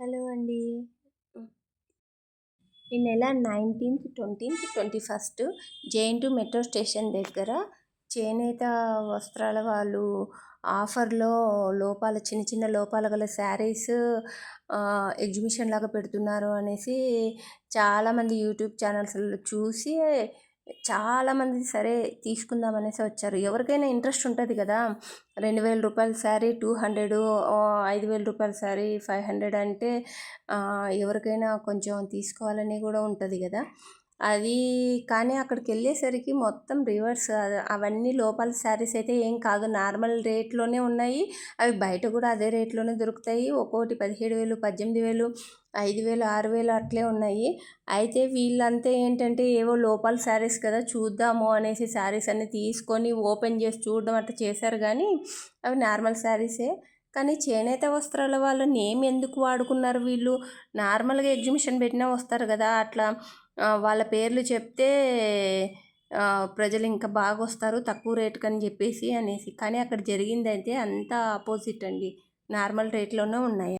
Hello అండి. హ్మ్. ఈ నెల 19th, 20th, 21 JNTU metro station దగ్గర చేనేత వస్త్రాల వాళ్ళు ఆఫర్‌లో చిన్న చిన్న లోపాలు గల శారీస్ ఎగ్జిబిషన్ లాగా పెడుతున్నారు అనేసి చాలామంది యూట్యూబ్ ఛానల్స్‌లో చూసి చాలామంది సరే తీసుకుందాం అనేసి వచ్చారు. ఎవరికైనా ఇంట్రెస్ట్ ఉంటుంది కదా! రూ. 2000 శారీ 200, రూ. 5000 శారీ 500 అంటే ఎవరికైనా కొంచెం తీసుకోవాలని కూడా ఉంటుంది కదా! అది కానీ అక్కడికెళ్ళేసరికి మొత్తం రివర్స్. అవన్నీ లోపల శారీస్ అయితే ఏం కాదు, నార్మల్ రేట్లోనే ఉన్నాయి. అవి బయట కూడా అదే రేట్లోనే దొరుకుతాయి. ఒక్కోటి 17,000, 18,000, 5,000, 6,000 అట్లే ఉన్నాయి. అయితే వీళ్ళంతా ఏంటంటే ఏవో లోపల శారీస్ కదా చూద్దాము అనేసి శారీస్ అన్ని తీసుకొని ఓపెన్ చేసి చూడడం అట్లా చేశారు, కానీ అవి నార్మల్ శారీసే. కానీ చేనేత వస్త్రాల వాళ్ళ నేమ్ ఎందుకు వాడుకున్నారు వీళ్ళు? నార్మల్గా ఎగ్జిబిషన్ పెట్టినా వస్తారు కదా, అట్లా వాళ్ళ పేర్లు చెప్తే ప్రజలు ఇంకా బాగా వస్తారు తక్కువ రేటుకి అని చెప్పేసి అనేసి. కానీ అక్కడ జరిగిందైతే అంతా ఆపోజిట్ అండి, నార్మల్ రేట్లోనే ఉన్నాయి.